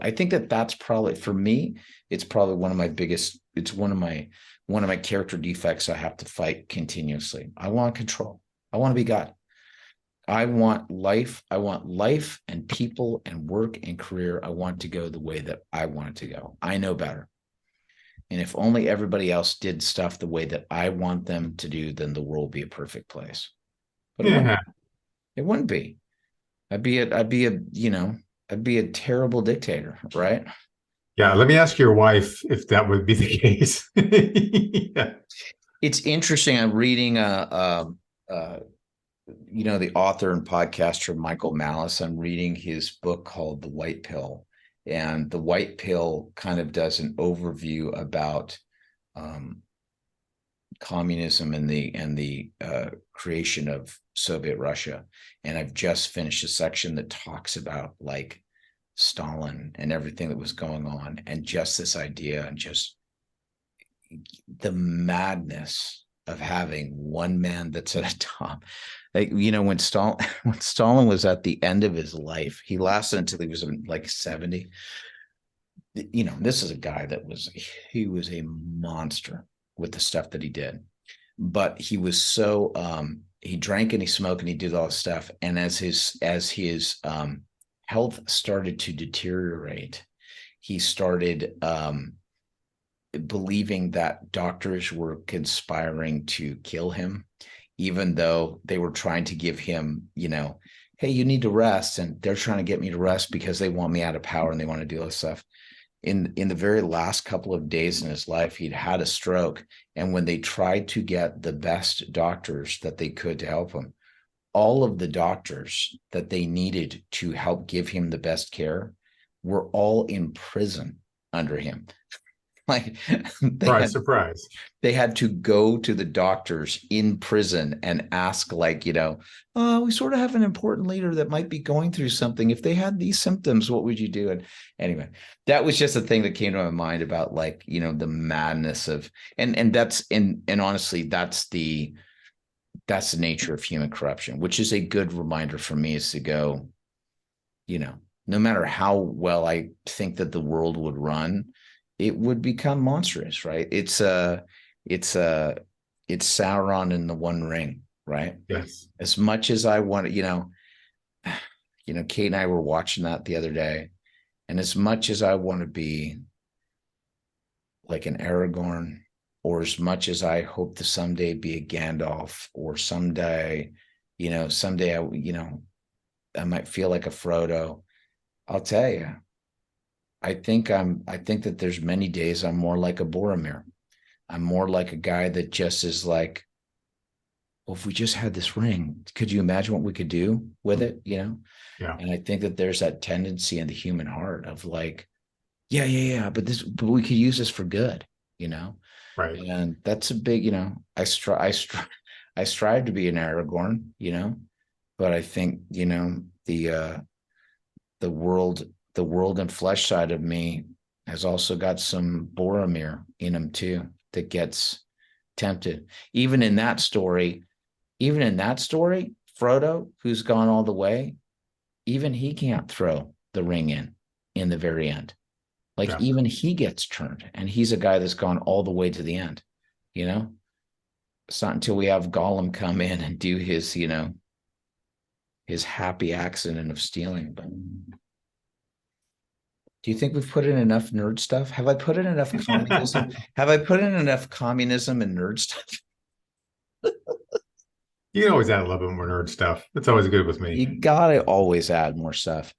I think that that's probably, for me, it's probably one of my biggest, it's one of my character defects I have to fight continuously. I want control. I want to be God. I want life. I want life and people and work and career. I want to go the way that I want it to go. I know better. And if only everybody else did stuff the way that I want them to do, then the world would be a perfect place. But it wouldn't. Yeah. It wouldn't be. I'd be a terrible dictator, right? Yeah. Let me ask your wife if that would be the case. Yeah. It's interesting. I'm reading the author and podcaster Michael Malice. I'm reading his book called The White Pill, and The White Pill kind of does an overview about um, communism and the creation of Soviet Russia. And I've just finished a section that talks about like Stalin and everything that was going on, and just this idea and just the madness of having one man that's at a top. Like, when Stalin when Stalin was at the end of his life, he lasted until he was like 70. This is a guy that he was a monster with the stuff that he did. But he was so he drank and he smoked and he did all this stuff. And as his health started to deteriorate, he started believing that doctors were conspiring to kill him, even though they were trying to give him, hey, you need to rest. And they're trying to get me to rest because they want me out of power and they want to do all this stuff. In the very last couple of days in his life, he'd had a stroke. And when they tried to get the best doctors that they could to help him, all of the doctors that they needed to help give him the best care were all in prison under him. Like Surprise, surprise. they had to go to the doctors in prison and ask, like, we sort of have an important leader that might be going through something. If they had these symptoms, what would you do? And anyway, that was just a thing that came to my mind about, like, the madness of, and that's, and honestly, that's the nature of human corruption, which is a good reminder for me, is to go, no matter how well I think that the world would run, it would become monstrous, right? It's Sauron in the One Ring, right? Yes. As much as I want to, Kate and I were watching that the other day, and as much as I want to be like an Aragorn, or as much as I hope to someday be a Gandalf, or someday, someday I might feel like a Frodo. I'll tell you, I think that there's many days I'm more like a Boromir. I'm more like a guy that just is like, well, if we just had this ring, could you imagine what we could do with it? Yeah. And I think that there's that tendency in the human heart of like, yeah, but we could use this for good, Right. and that's a big, I strive to be an Aragorn, but I think, the world and flesh side of me has also got some Boromir in him too, that gets tempted. Even in that story, Frodo, who's gone all the way, even he can't throw the ring in the very end. Like, Yeah. even he gets turned, and he's a guy that's gone all the way to the end. It's not until we have Gollum come in and do his happy accident of stealing. But do you think we've put in enough nerd stuff? Have I put in enough communism? Have I put in enough communism and nerd stuff? You can always add a little bit more nerd stuff. It's always good with me. You gotta always add more stuff.